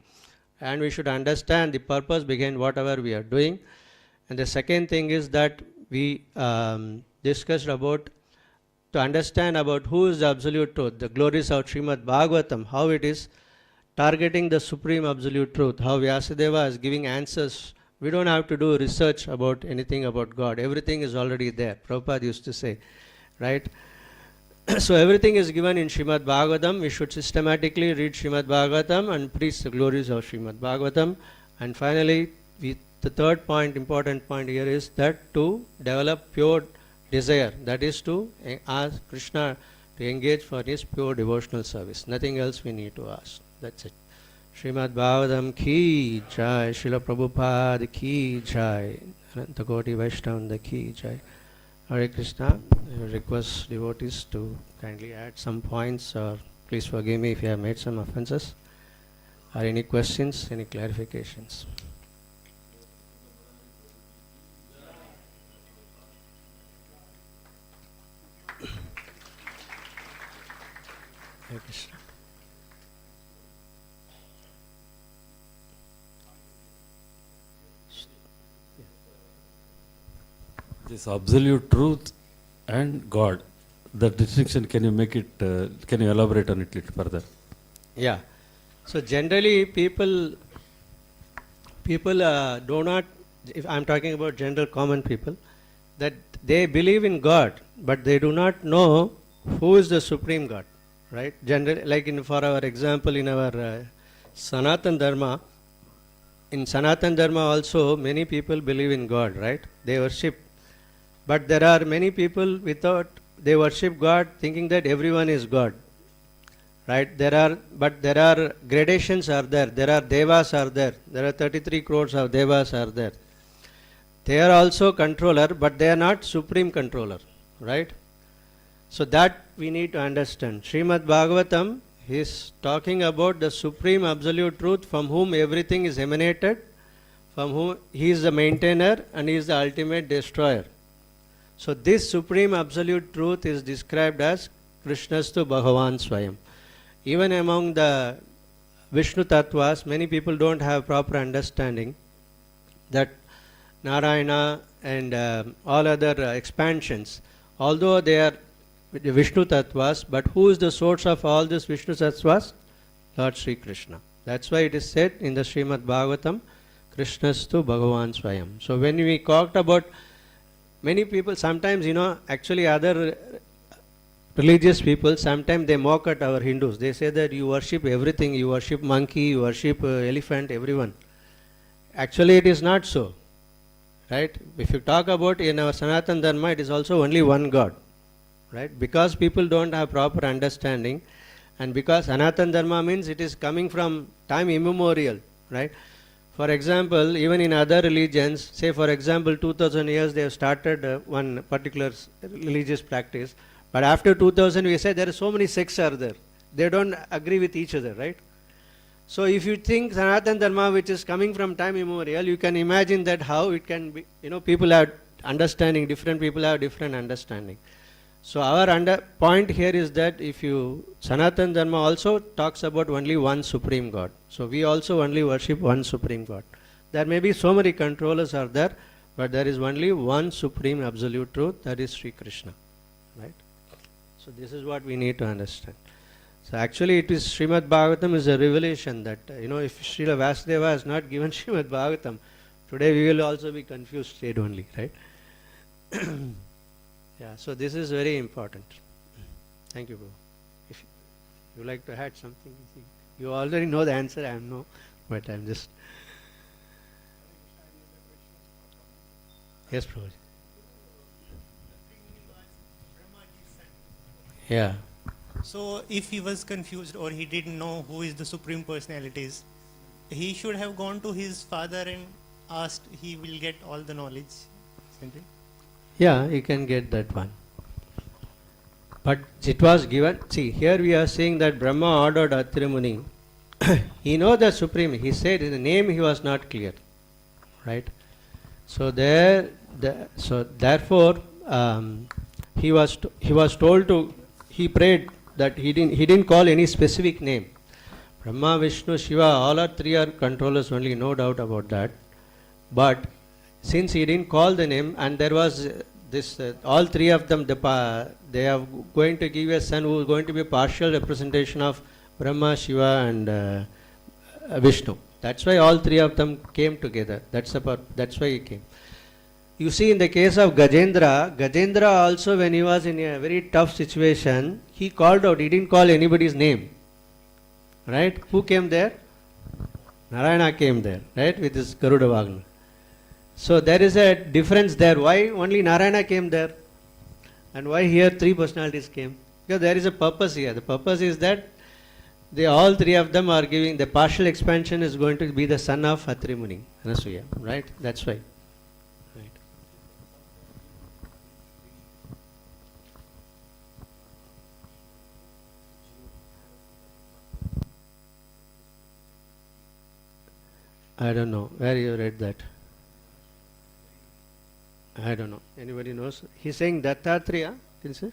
And we should understand the purpose behind whatever we are doing. And the second thing is that we discussed about, to understand about who is the absolute truth, the glories of Srimad Bhagavatam, how it is targeting the supreme absolute truth, how Vyasadeva is giving answers. We don't have to do research about anything about God. Everything is already there. Prabhupada used to say, right? So everything is given in Srimad Bhagavatam. We should systematically read Srimad Bhagavatam and preach the glories of Srimad Bhagavatam. And finally, the third point, important point here is that to develop pure desire, that is to ask Krishna to engage for his pure devotional service. Nothing else we need to ask. That's it. Srimad Bhagavatam ki jai, Srila Prabhupada ki jai, Ananta Koti Vaishnava ki jai. Hare Krishna. I request devotees to kindly add some points, or please forgive me if I have made some offenses. Or any questions, any clarifications? Hare Krishna. This absolute truth and God, the distinction, can you make it, can you elaborate on it a little further? Yeah. So generally people do not, if I'm talking about general common people, that they believe in God, but they do not know who is the supreme God, right? Generally, like for our example, in our Sanatan Dharma, in Sanatan Dharma also many people believe in God, right? They worship. But there are many people they worship God thinking that everyone is God, right? But there are gradations are there. There are devas are there. There are 33 crores of devas are there. They are also controller, but they are not supreme controller, right? So that we need to understand. Srimad Bhagavatam is talking about the supreme absolute truth from whom everything is emanated, from whom he is the maintainer and he is the ultimate destroyer. So this supreme absolute truth is described as Krishnastu Bhagavan Swayam. Even among the Vishnu Tattvas, many people don't have proper understanding that Narayana and all other expansions, although they are Vishnu Tattvas, but who is the source of all this Vishnu Tattvas? Lord Sri Krishna. That's why it is said in the Srimad Bhagavatam, Krishnastu Bhagavan Swayam. So when we talked about many people, sometimes, actually other religious people, sometimes they mock at our Hindus. They say that you worship everything, you worship monkey, you worship elephant, everyone. Actually it is not so, right? If you talk about in our Sanatan Dharma, it is also only one God, right? Because people don't have proper understanding, and because Sanatan Dharma means it is coming from time immemorial, right? For example, even in other religions, say for example 2000 years they have started one particular religious practice, but after 2000 we say there are so many sects are there. They don't agree with each other, right? So if you think Sanatana Dharma, which is coming from time immemorial, you can imagine that how it can be, people have understanding, different people have different understanding. So our point here is that if you, Sanatana Dharma also talks about only one Supreme God. So we also only worship one Supreme God. There may be so many controllers are there, but there is only one Supreme Absolute Truth, that is Sri Krishna, right? So this is what we need to understand. So actually it is Srimad Bhagavatam is a revelation that, if Srila Vasudeva has not given Srimad Bhagavatam, today we will also be confused state only, right? Yeah, so this is very important. Thank you, Prabhu. If you like to add something, you already know the answer, I know, but I'm just... Yes, Prabhu. Yeah. So if he was confused or he didn't know who is the Supreme Personalities, he should have gone to his father and asked, he will get all the knowledge, isn't it? Yeah, you can get that one. But it was given, see, here we are saying that Brahma ordered Atri Muni. He knows the Supreme, he said in the name he was not clear, right? So therefore, he was told to, he prayed that he didn't call any specific name. Brahma, Vishnu, Shiva, all are three are controllers only, no doubt about that. But since he didn't call the name, and there was this, all three of them, they are going to give a son who is going to be a partial representation of Brahma, Shiva and Vishnu. That's why all three of them came together. That's why he came. You see, in the case of Gajendra also, when he was in a very tough situation, he called out, he didn't call anybody's name. Right? Who came there? Narayana came there, right, with his Garuda Vagna. So there is a difference there. Why only Narayana came there? And why here three personalities came? Because there is a purpose here. The purpose is that all three of them are giving, the partial expansion is going to be the son of Atri Muni, Anasuya, right? That's why. Right. I don't know. Where you read that? I don't know. Anybody knows? He's saying Dattatreya. Can you say?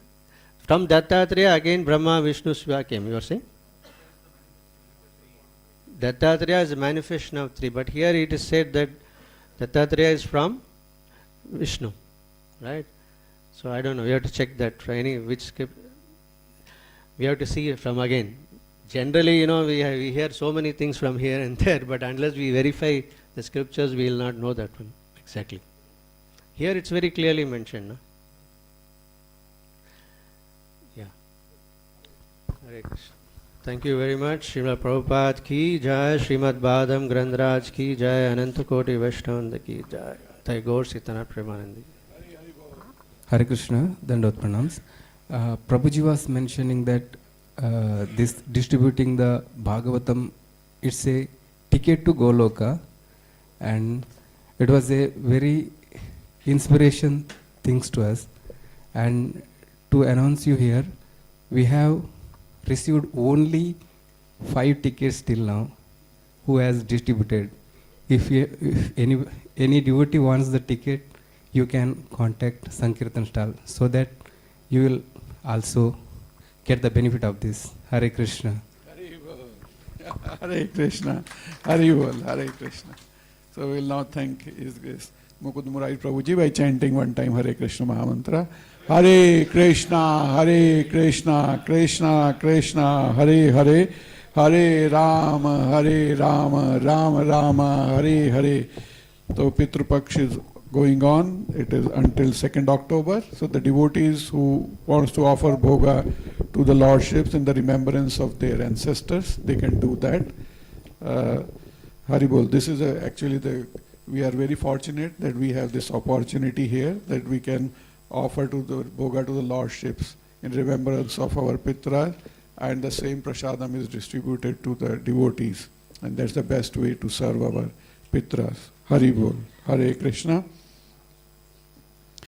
From Dattatreya again Brahma, Vishnu, Shiva came. You are saying? Dattatreya is a manifestation of three. But here it is said that Dattatreya is from Vishnu. Right? So I don't know. We have to check that. Which script. We have to see it from again. Generally, we hear so many things from here and there, but unless we verify the scriptures, we will not know that one exactly. Here it's very clearly mentioned. No? Yeah. Hare Krishna. Thank you very much. Srimad Prabhupada ki jai, Srimad Bhagavatam Grandraj ki jai, Ananta Koti Vaishnavanda ki jai. Thai Gaur Sitana Premanandi. Hare Krishna, Dandot Pranams. Prabhuji was mentioning that this distributing the Bhagavatam, it's a ticket to Goloka, and it was a very inspiration things to us. And to announce you here, we have received only 5 tickets till now who has distributed. If any devotee wants the ticket, you can contact Sankirtan stall so that you will also get the benefit of this. Hare Krishna. Hare Krishna. Hare Bol. Hare Krishna. So we will now thank His Grace Mukuda Murari Prabhuji by chanting one time Hare Krishna Mahamantra. Hare Krishna, Hare Krishna, Krishna Krishna, Hare Hare, Hare Rama, Rama Rama, Hare Hare. So Pitru Paksh is going on. It is until 2nd October. So the devotees who wants to offer bhoga to the lordships in the remembrance of their ancestors, they can do that. Haribol, this is actually we are very fortunate that we have this opportunity here, that we can offer to the bhoga to the lordships in remembrance of our Pitra, and the same prasadam is distributed to the devotees. And that's the best way to serve our Pitras. Hari Bol. Hare Krishna.